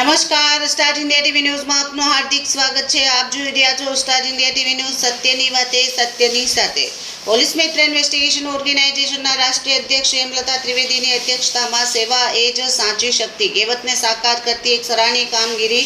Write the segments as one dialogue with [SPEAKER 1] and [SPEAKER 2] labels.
[SPEAKER 1] નમસ્કાર, star India TV ન્યૂઝમાં આપનું હાર્દિક સ્વાગત છે। આપ જોઈ રહ્યા છો સ્ટાર ઇન્ડિયા ટીવી ન્યૂઝ, સત્યની વાતે સત્યની સાથે। પોલીસ મિત્ર ઇન્વેસ્ટિગેશન ઓર્ગેનાઇઝેશનના રાષ્ટ્રીય અધ્યક્ષ હેમલતા ત્રિવેદીની અધ્યક્ષતામાં સેવા એ જ સાચી શક્તિ કહેવતને સાકાર કરતી એક સરાહનીય કામગીરી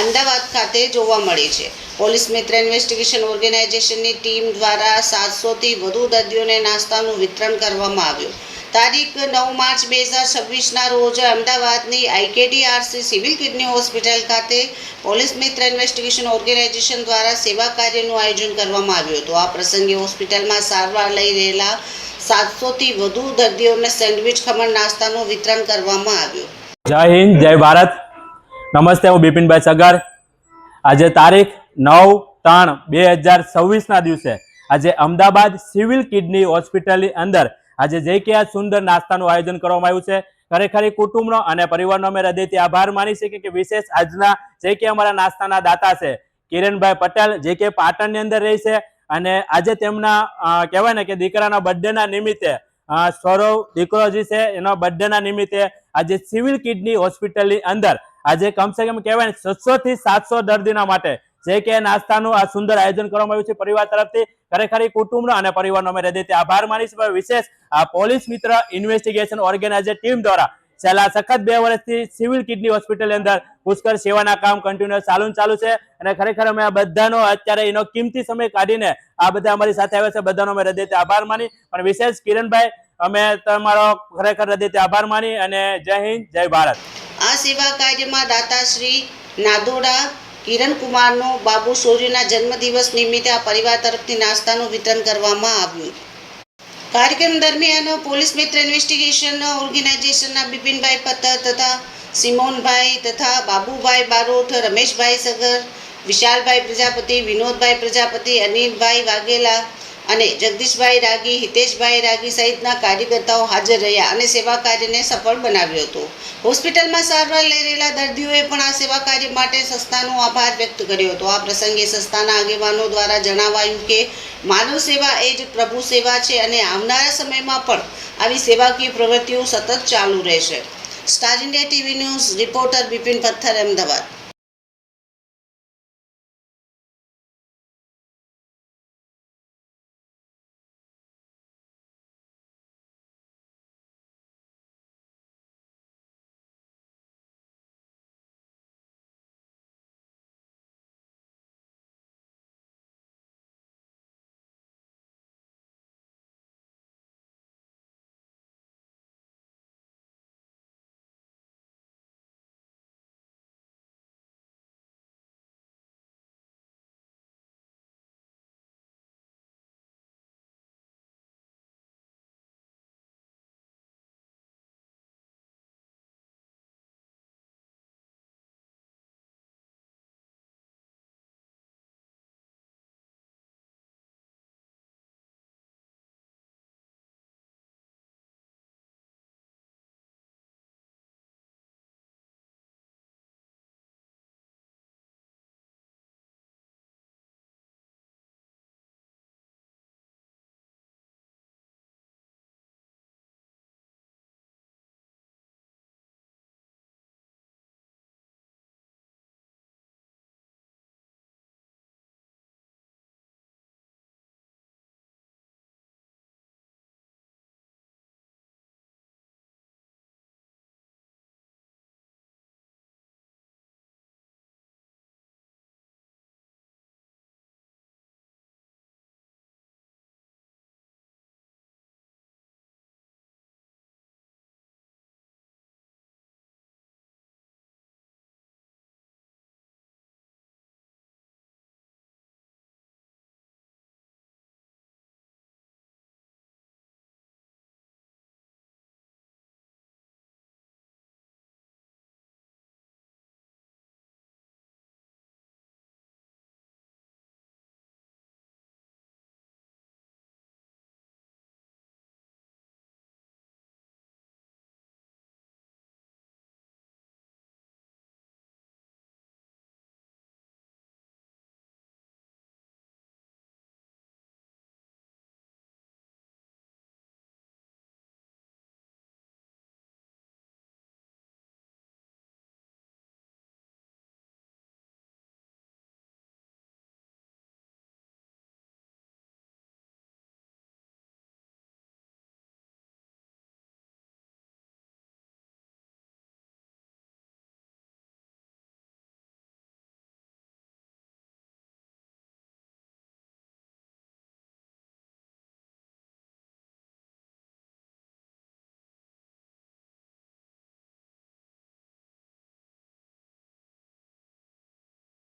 [SPEAKER 1] અમદાવાદ ખાતે જોવા મળી છે। પોલીસ મિત્ર ઇન્વેસ્ટિગેશન ઓર્ગેનાઇઝેશનની ટીમ દ્વારા 700થી વધુ દર્દીઓને નાસ્તાનું વિતરણ કરવામાં આવ્યું। તારીખ 9 માર્ચ 2026ના રોજ અમદાવાદની IKDRC સિવિલ કિડની હોસ્પિટલ ખાતે પોલીસ મિત્ર ઇન્વેસ્ટિગેશન ઓર્ગેનાઇઝેશન દ્વારા સેવા કાર્યનું આયોજન કરવામાં આવ્યું હતું। આ પ્રસંગે હોસ્પિટલમાં સારવાર લઈ રહેલા 700થી વધુ દર્દીઓને સેન્ડવિચ ખમણ નાસ્તાનું વિતરણ કરવામાં આવ્યું।
[SPEAKER 2] જય હિન્દ, જય ભારત। નમસ્તે, હું બિપિનભાઈ સગર। આજે તારીખ 9/3/2026ના દિવસે આજે અમદાવાદ સિવિલ કિડની હોસ્પિટલની અંદર આજે જે કે આ સુંદર નાસ્તાનું આયોજન કરવામાં આવ્યું છે। ખરેખર કુટુંબનો અને પરિવારનો અમે હૃદયથી આભાર માની શકીએ કે વિશેષ આજના જે કે અમારા નાસ્તાના દાતા છે કિરણભાઈ પટેલ, જે કે પાટણની અંદર રહે છે અને આજે તેમના કહેવાય ને કે દીકરાના બર્થડેના નિમિત્તે સૌરવ દીકરો જે છે એના બર્થડેના નિમિત્તે આજે સિવિલ કિડની હોસ્પિટલની અંદર આજે કમસે કમ કહેવાય ને 600 થી 700 દર્દીના માટે જે કે નાસ્તાનું આ સુંદર આયોજન કરવામાં આવ્યું છે પરિવાર તરફથી। ખરેખર કુટુંબનો અને પરિવારનો અમે હૃદયથી આભાર માનીશું। વિશેષ આ પોલીસ મિત્ર ઇન્વેસ્ટિગેશન ઓર્ગેનાઇઝર ટીમ દ્વારા છેલ્લા સખત 2 વર્ષથી સિવિલ કિડની હોસ્પિટલ અંદર પુષ્કળ સેવાના કામ કન્ટિન્યુઅસ ચાલુ છે અને ખરેખર અમે આ બધાનો અત્યારે એનો કિંમતી સમય કાઢીને આ બધા અમારી સાથે આવ્યા છે, બધાનો અમે હૃદયથી આભાર માની। પણ વિશેષ કિરણભાઈ, અમે તમારો ખરેખર હૃદયથી આભાર માની અને જય હિન્દ, જય ભારત।
[SPEAKER 1] આ સેવા કાર્યમાં દાતાશ્રી નાદોડા કિરણ કુમારનો બાબુ સૂર્યના જન્મદિવસ નિમિત્તે આ પરિવાર તરફથી નાસ્તાનું વિતરણ કરવામાં આવ્યું। કાર્યક્રમ દરમિયાન પોલીસ મિત્ર ઇન્વેસ્ટિગેશન ઓર્ગેનાઇઝેશનના બિપિનભાઈ પત્તર તથા સિમોનભાઈ તથા બાબુભાઈ બારોટ, રમેશભાઈ સગર, વિશાલભાઈ પ્રજાપતિ, વિનોદભાઈ પ્રજાપતિ, અનિલભાઈ વાઘેલા અને જગદીશભાઈ રાગી, હિતેશભાઈ રાગી સહિતના કાર્યકર્તાઓ હાજર રહ્યા અને સેવા કાર્યને સફળ બનાવ્યું હતું। હોસ્પિટલમાં સારવાર લઈ રહેલા દર્દીઓએ પણ આ સેવા કાર્ય માટે સંસ્થાનો આભાર વ્યક્ત કર્યો હતો। આ પ્રસંગે સંસ્થાના આગેવાનો દ્વારા જણાવાયું કે માનવ સેવા એ જ પ્રભુ સેવા છે અને આવનારા સમયમાં પણ આવી સેવાકીય પ્રવૃત્તિઓ સતત ચાલુ રહેશે। Star India TV news reporter Bipin Patthar, Ahmedabad.